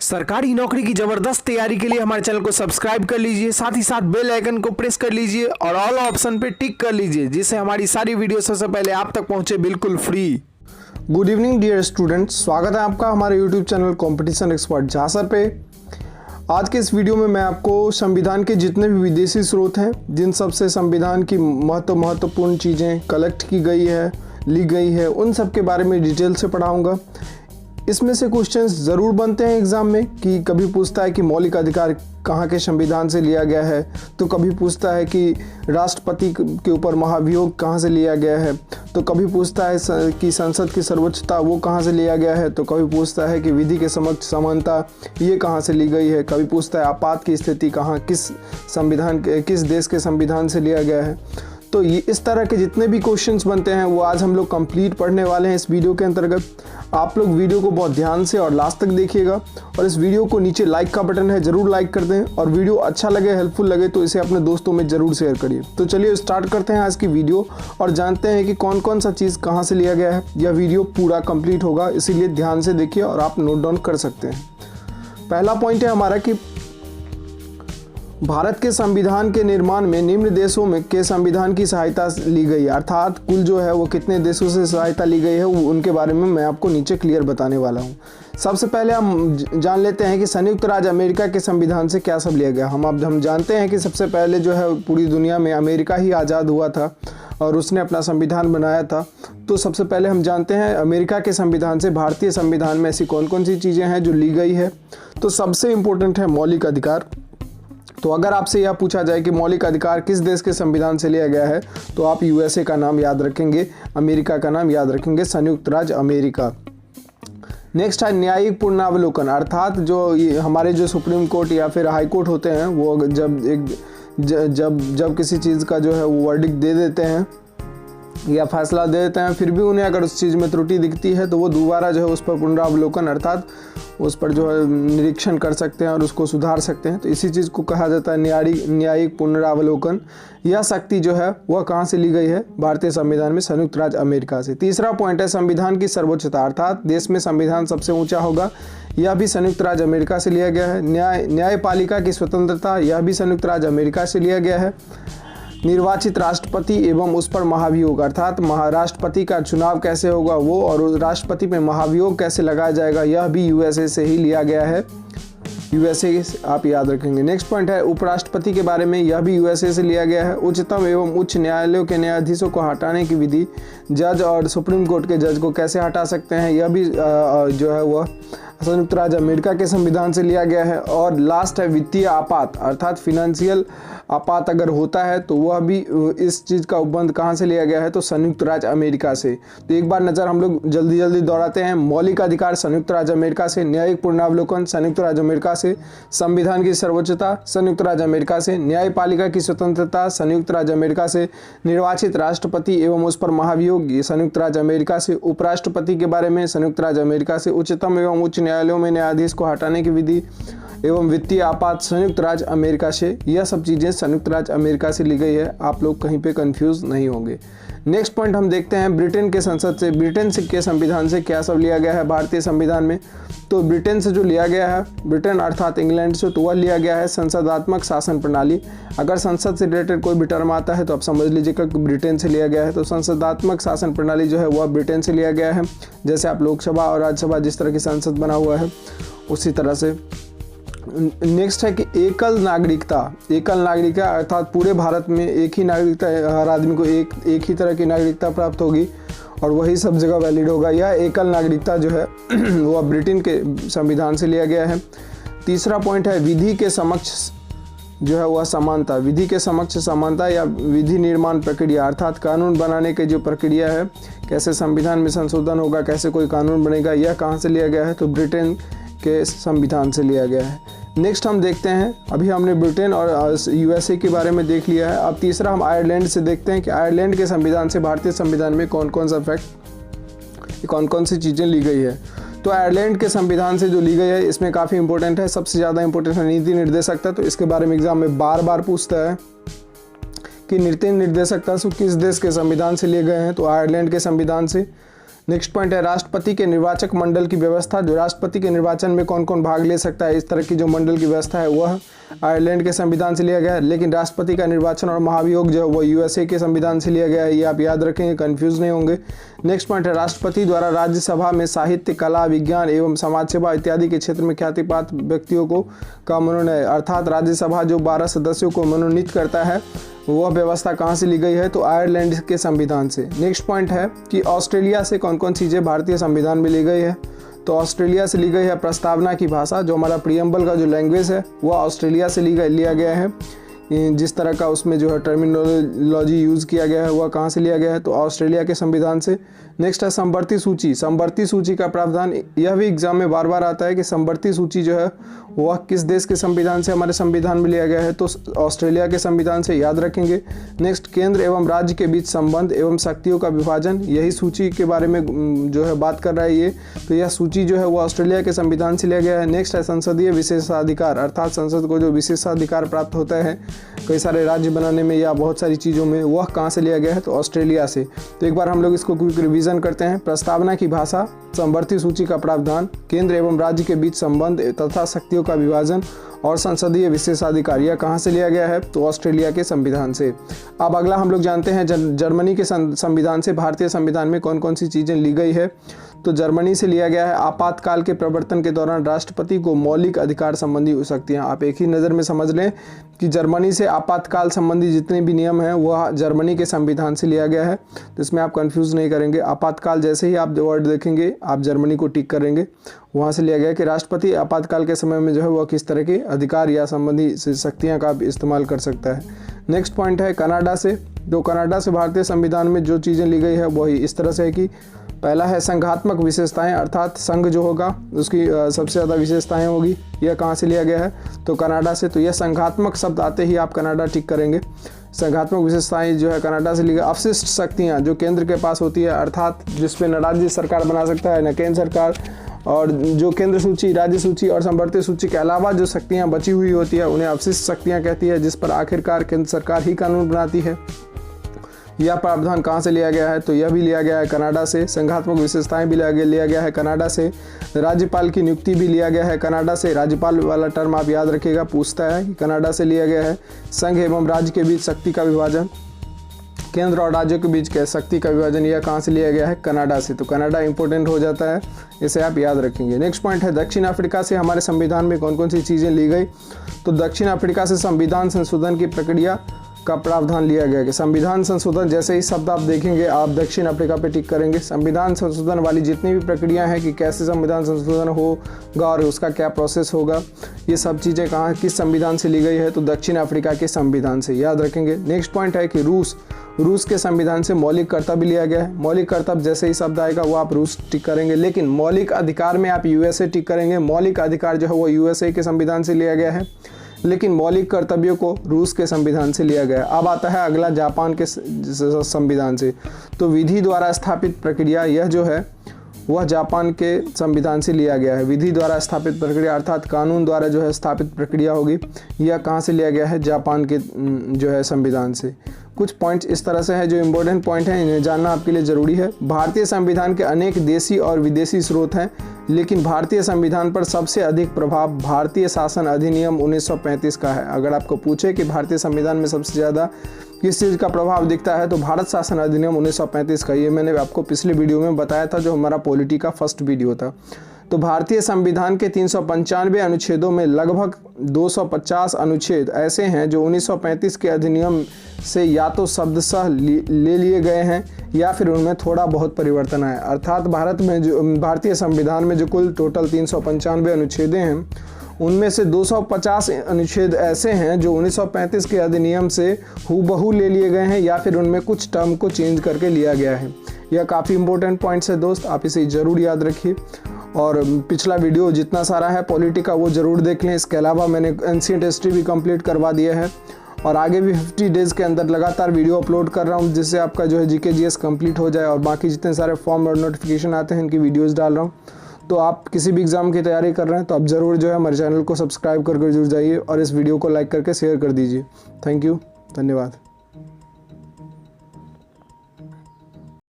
सरकारी नौकरी की जबरदस्त तैयारी के लिए हमारे चैनल को सब्सक्राइब कर लीजिए, साथ ही साथ बेल आइकन को प्रेस कर लीजिए और ऑल ऑप्शन पे टिक कर लीजिए, जिससे हमारी सारी वीडियो सबसे पहले आप तक पहुंचे बिल्कुल free. Good evening dear students, स्वागत है आपका हमारे यूट्यूब चैनल कॉम्पिटिशन एक्सपर्ट झांसर पे। आज के इस वीडियो में मैं आपको संविधान के जितने भी विदेशी स्रोत हैं, जिन सब से संविधान की महत्वपूर्ण चीज़ें कलेक्ट की गई है, ली गई है, उन सब के बारे में डिटेल से पढ़ाऊंगा। इसमें से क्वेश्चंस ज़रूर बनते हैं एग्ज़ाम में कि कभी पूछता है कि मौलिक अधिकार कहाँ के संविधान से लिया गया है, तो कभी पूछता है कि राष्ट्रपति के ऊपर महाभियोग कहाँ से लिया गया है, तो कभी पूछता है कि संसद की सर्वोच्चता वो कहाँ से लिया गया है, तो कभी पूछता है कि विधि के समक्ष समानता ये कहाँ से ली गई है, कभी पूछता है आपात की स्थिति कहाँ किस देश के संविधान से लिया गया है। तो ये इस तरह के जितने भी क्वेश्चंस बनते हैं वो आज हम लोग कंप्लीट पढ़ने वाले हैं इस वीडियो के अंतर्गत। आप लोग वीडियो को बहुत ध्यान से और लास्ट तक देखिएगा और इस वीडियो को नीचे लाइक का बटन है, ज़रूर लाइक कर दें और वीडियो अच्छा लगे, हेल्पफुल लगे तो इसे अपने दोस्तों में ज़रूर शेयर करिए। तो चलिए स्टार्ट करते हैं आज की वीडियो और जानते हैं कि कौन कौन सा चीज़ कहाँ से लिया गया है। यह वीडियो पूरा कंप्लीट होगा, इसीलिए ध्यान से देखिए और आप नोट डाउन कर सकते हैं। पहला पॉइंट है हमारा कि भारत के संविधान के निर्माण में निम्न देशों में के संविधान की सहायता ली गई, अर्थात कुल जो है वो कितने देशों से सहायता ली गई है उनके बारे में मैं आपको नीचे क्लियर बताने वाला हूँ। सबसे पहले हम जान लेते हैं कि संयुक्त राज्य अमेरिका के संविधान से क्या सब लिया गया। हम जानते हैं कि सबसे पहले जो है पूरी दुनिया में अमेरिका ही आज़ाद हुआ था और उसने अपना संविधान बनाया था। तो सबसे पहले हम जानते हैं अमेरिका के संविधान से भारतीय संविधान में ऐसी कौन कौन सी चीज़ें हैं जो ली गई है। तो सबसे इम्पोर्टेंट है मौलिक अधिकार। तो अगर आपसे यह पूछा जाए कि मौलिक अधिकार किस देश के संविधान से लिया गया है, तो आप यूएसए का नाम याद रखेंगे, अमेरिका का नाम याद रखेंगे, संयुक्त राज्य अमेरिका। नेक्स्ट है न्यायिक पुनरावलोकन, अर्थात जो हमारे जो सुप्रीम कोर्ट या फिर हाई कोर्ट होते हैं वो जब किसी चीज़ का जो है वो वर्डिक्ट दे देते हैं या फैसला दे देते हैं, फिर भी उन्हें अगर उस चीज़ में त्रुटि दिखती है तो वो दोबारा जो है उस पर पुनरावलोकन अर्थात उस पर जो है निरीक्षण कर सकते हैं और उसको सुधार सकते हैं। तो इसी चीज़ को कहा जाता है न्यायिक पुनरावलोकन। यह शक्ति जो है वह कहाँ से ली गई है? भारतीय संविधान में, संयुक्त राज्य अमेरिका से। तीसरा पॉइंट है संविधान की सर्वोच्चता, अर्थात देश में संविधान सबसे ऊंचा होगा, यह भी संयुक्त राज्य अमेरिका से लिया गया है। न्यायपालिका की स्वतंत्रता, यह भी संयुक्त राज्य अमेरिका से लिया गया है। निर्वाचित राष्ट्रपति एवं उस पर महाभियोग, अर्थात राष्ट्रपति का चुनाव कैसे होगा वो और उस राष्ट्रपति में महाभियोग कैसे लगाया जाएगा, यह भी यूएसए से ही लिया गया है। यूएसए आप याद रखेंगे। नेक्स्ट पॉइंट है उपराष्ट्रपति के बारे में, यह भी यूएसए से लिया गया है। उच्चतम एवं उच्च न्यायालयों के न्यायाधीशों को हटाने की विधि, जज और सुप्रीम कोर्ट के जज को कैसे हटा सकते हैं, यह भी जो है वह संयुक्त राज्य अमेरिका के संविधान से लिया गया है। और लास्ट है वित्तीय आपात, अर्थात फिनेंशियल आपात अगर होता है तो वह भी इस चीज़ का उपबंध कहाँ से लिया गया है? तो संयुक्त राज्य अमेरिका से। तो एक बार नज़र हम लोग जल्दी दोहराते हैं। मौलिक अधिकार संयुक्त राज्य अमेरिका से, न्यायिक पुनरावलोकन संयुक्त राज्य अमेरिका से, संविधान की सर्वोच्चता संयुक्त राज्य अमेरिका से, न्यायपालिका की स्वतंत्रता संयुक्त राज्य अमेरिका से, निर्वाचित राष्ट्रपति एवं उस पर महाभियोग संयुक्त राज्य अमेरिका से, उपराष्ट्रपति के बारे में संयुक्त राज्य अमेरिका से, उच्चतम एवं उच्च न्यायालयों में न्यायाधीश को हटाने की विधि एवं वित्तीय आपात संयुक्त राज्य अमेरिका से। यह सब चीज़ें संयुक्त राज्य अमेरिका से ली गई है, आप लोग कहीं पे कंफ्यूज नहीं होंगे। नेक्स्ट पॉइंट हम देखते हैं ब्रिटेन के संसद से, ब्रिटेन के संविधान से क्या सब लिया गया है भारतीय संविधान में। तो ब्रिटेन से जो लिया गया है, ब्रिटेन अर्थात इंग्लैंड से, तो वह लिया गया है संसदात्मक शासन प्रणाली। अगर संसद से रिलेटेड कोई भी टर्म आता है तो आप समझ लीजिएगा कि ब्रिटेन से लिया गया है। तो संसदात्मक शासन प्रणाली जो है वह ब्रिटेन से लिया गया है। जैसे आप लोकसभा और राज्यसभा जिस तरह की संसद बना हुआ है उसी तरह से। नेक्स्ट है कि एकल नागरिकता अर्थात पूरे भारत में एक ही नागरिकता, हर आदमी को एक ही तरह की नागरिकता प्राप्त होगी और वही सब जगह वैलिड होगा। यह एकल नागरिकता जो है वह ब्रिटेन के संविधान से लिया गया है। तीसरा पॉइंट है विधि के समक्ष जो है वह समानता, विधि के समक्ष समानता या विधि निर्माण प्रक्रिया, अर्थात कानून बनाने की जो प्रक्रिया है, कैसे संविधान में संशोधन होगा, कैसे कोई कानून बनेगा, यह कहाँ से लिया गया है? तो ब्रिटेन के संविधान से लिया गया है। नेक्स्ट हम देखते हैं, अभी हमने ब्रिटेन और यूएसए के बारे में देख लिया है। अब तीसरा हम आयरलैंड से देखते हैं कि आयरलैंड के संविधान से भारतीय संविधान में कौन कौन सी चीज़ें ली गई है। तो आयरलैंड के संविधान से जो ली गई है इसमें काफ़ी इंपॉर्टेंट है, सबसे ज़्यादा इंपॉर्टेंट है नीति निर्देशकता। तो इसके बारे में एग्जाम में बार पूछता है कि नीति निर्देशकता किस देश के संविधान से लिए गए हैं, तो आयरलैंड के संविधान से। नेक्स्ट पॉइंट है राष्ट्रपति के निर्वाचक मंडल की व्यवस्था। जो राष्ट्रपति के निर्वाचन में कौन कौन भाग ले सकता है, इस तरह की जो मंडल की व्यवस्था है वह आयरलैंड के संविधान से लिया गया है। लेकिन राष्ट्रपति का निर्वाचन और महाभियोग जो है वो यूएसए के संविधान से लिया गया है, ये आप याद रखेंगे, कंफ्यूज नहीं होंगे। नेक्स्ट पॉइंट है राष्ट्रपति द्वारा राज्यसभा में साहित्य, कला, विज्ञान एवं समाज सेवा इत्यादि के क्षेत्र में ख्यातिप्राप्त व्यक्तियों को का मनोनयन, अर्थात राज्यसभा जो 12 सदस्यों को मनोनीत करता है वह व्यवस्था कहाँ से ली गई है, तो आयरलैंड के संविधान से। नेक्स्ट पॉइंट है कि ऑस्ट्रेलिया से कौन कौन चीज़ें भारतीय संविधान में ली गई है, तो ऑस्ट्रेलिया से ली गई है प्रस्तावना की भाषा, जो हमारा प्रियम्बल का जो लैंग्वेज है वह ऑस्ट्रेलिया से लिया गया है। जिस तरह का उसमें जो है टर्मिनोलॉजी यूज़ किया गया है वह कहाँ से लिया गया है, तो ऑस्ट्रेलिया के संविधान से। नेक्स्ट है समवर्ती सूची। समवर्ती सूची का प्रावधान, यह भी एग्जाम में बार बार आता है कि समवर्ती सूची जो है वह किस देश के संविधान से हमारे संविधान में लिया गया है, तो ऑस्ट्रेलिया के संविधान से, याद रखेंगे। नेक्स्ट केंद्र एवं राज्य के बीच संबंध एवं शक्तियों का विभाजन, यही सूची के बारे में जो है बात कर रहा है ये, तो यह सूची जो है वो ऑस्ट्रेलिया के संविधान से लिया गया है। नेक्स्ट है संसदीय विशेषाधिकार, अर्थात संसद को जो विशेषाधिकार प्राप्त होता है कई सारे राज्य बनाने में या बहुत सारी चीज़ों में, वह कहाँ से लिया गया है, तो ऑस्ट्रेलिया से। तो एक बार हम लोग इसको क्विक रिवीजन करते हैं। प्रस्तावना की भाषा, समवर्ती सूची का प्रावधान, केंद्र एवं राज्य के बीच संबंध तथा शक्तियों का विभाजन और संसदीय विशेषाधिकार, यह कहाँ से लिया गया है, तो ऑस्ट्रेलिया के संविधान से। अब अगला हम लोग जानते हैं जर्मनी के संविधान से भारतीय संविधान में कौन कौन सी चीज़ें ली गई है, तो जर्मनी से लिया गया है आपातकाल के प्रवर्तन के दौरान राष्ट्रपति को मौलिक अधिकार संबंधी शक्तियां। आप एक ही नज़र में समझ लें कि जर्मनी से आपातकाल संबंधी जितने भी नियम हैं वह जर्मनी के संविधान से लिया गया है, तो इसमें आप कंफ्यूज नहीं करेंगे। आपातकाल जैसे ही आप वर्ड देखेंगे आप जर्मनी को टिक करेंगे, वहाँ से लिया गया कि राष्ट्रपति आपातकाल के समय में जो है वह किस तरह के अधिकार या संबंधी शक्तियाँ का इस्तेमाल कर सकता है। नेक्स्ट पॉइंट है कनाडा से। तो कनाडा से भारतीय संविधान में जो चीज़ें ली गई है वही इस तरह से है कि पहला है संघात्मक विशेषताएं, अर्थात संघ जो होगा उसकी सबसे ज़्यादा विशेषताएं होगी, यह कहाँ से लिया गया है, तो कनाडा से। तो यह संघात्मक शब्द आते ही आप कनाडा टिक करेंगे। संघात्मक विशेषताएं जो है कनाडा से ली गई। अवशिष्ट शक्तियाँ जो केंद्र के पास होती है, अर्थात जिसपे न राज्य सरकार बना सकता है न केंद्र सरकार, और जो केंद्र सूची, राज्य सूची और समवर्ती सूची के अलावा जो शक्तियाँ बची हुई होती है उन्हें अवशिष्ट शक्तियाँ कहती है, जिस पर आखिरकार केंद्र सरकार ही कानून बनाती है। यह प्रावधान कहाँ से लिया गया है, तो यह भी लिया गया है कनाडा से। संघात्मक विशेषताएं भी लिया गया है कनाडा से। राज्यपाल की नियुक्ति भी लिया गया है कनाडा से। राज्यपाल वाला टर्म आप याद रखिएगा, पूछता है कि कनाडा से लिया गया है। संघ एवं राज्य के बीच शक्ति का विभाजन, केंद्र और राज्यों के बीच शक्ति का विभाजन, यह कहाँ से लिया गया है, कनाडा से। तो कनाडा इंपॉर्टेंट हो जाता है, इसे आप याद रखेंगे। नेक्स्ट पॉइंट है दक्षिण अफ्रीका से हमारे संविधान में कौन कौन सी चीज़ें ली गई, तो दक्षिण अफ्रीका से संविधान संशोधन की प्रक्रिया का प्रावधान लिया गया कि संविधान संशोधन जैसे ही शब्द आप देखेंगे आप दक्षिण अफ्रीका पे टिक करेंगे। संविधान संशोधन वाली जितनी भी प्रक्रिया हैं कि कैसे संविधान संशोधन होगा और उसका क्या प्रोसेस होगा, ये सब चीज़ें कहाँ किस संविधान से ली गई है, तो दक्षिण अफ्रीका के संविधान से, याद रखेंगे। नेक्स्ट पॉइंट है कि रूस के संविधान से मौलिक कर्तव्य लिया गया है। मौलिक कर्तव्य जैसे ही शब्द आएगा वो आप रूस टिक करेंगे, लेकिन मौलिक अधिकार में आप यूएसए टिक करेंगे। मौलिक अधिकार जो है वो यूएसए के संविधान से लिया गया है, लेकिन मौलिक कर्तव्यों को रूस के संविधान से लिया गया। अब आता है अगला जापान के संविधान से। तो विधि द्वारा स्थापित प्रक्रिया, यह जो है वह जापान के संविधान से लिया गया है। विधि द्वारा स्थापित प्रक्रिया अर्थात कानून द्वारा जो है स्थापित प्रक्रिया होगी, यह कहाँ से लिया गया है, जापान के जो है संविधान से। कुछ पॉइंट्स इस तरह से है जो इम्पोर्टेंट पॉइंट हैं, इन्हें जानना आपके लिए ज़रूरी है। भारतीय संविधान के अनेक देशी और विदेशी स्रोत हैं, लेकिन भारतीय संविधान पर सबसे अधिक प्रभाव भारतीय शासन अधिनियम 1935 का है। अगर आपको पूछे कि भारतीय संविधान में सबसे ज़्यादा किस चीज़ का प्रभाव दिखता है, तो भारत शासन अधिनियम 1935 का। ये मैंने आपको पिछले वीडियो में बताया था, जो हमारा पॉलिटी का फर्स्ट वीडियो था। तो भारतीय संविधान के 395 अनुच्छेदों में लगभग 250 अनुच्छेद ऐसे हैं जो 1935 के अधिनियम से या तो शब्दशः ले लिए गए हैं या फिर उनमें थोड़ा बहुत परिवर्तन आया। अर्थात भारत में जो भारतीय संविधान में जो कुल टोटल 395 अनुच्छेदें हैं, उनमें से 250 अनुच्छेद ऐसे हैं जो 1935 के अधिनियम से हूबहू ले लिए गए हैं या फिर उनमें कुछ टर्म को चेंज करके लिया गया है। यह काफ़ी इंपॉर्टेंट पॉइंट्स है दोस्त, आप इसे ज़रूर याद रखिए। और पिछला वीडियो जितना सारा है पॉलिटी का वो ज़रूर देख लें। इसके अलावा मैंने एंशिएंट हिस्ट्री भी कंप्लीट करवा दिया है और आगे भी 50 डेज़ के अंदर लगातार वीडियो अपलोड कर रहा हूँ, जिससे आपका जो है जीके जीएस कंप्लीट हो जाए। और बाकी जितने सारे फॉर्म और नोटिफिकेशन आते हैं इनकी वीडियोज़ डाल रहा हूँ। तो आप किसी भी एग्ज़ाम की तैयारी कर रहे हैं तो आप ज़रूर जो है हमारे चैनल को सब्सक्राइब करके जुड़ जाइए और इस वीडियो को लाइक करके शेयर कर दीजिए। थैंक यू, धन्यवाद।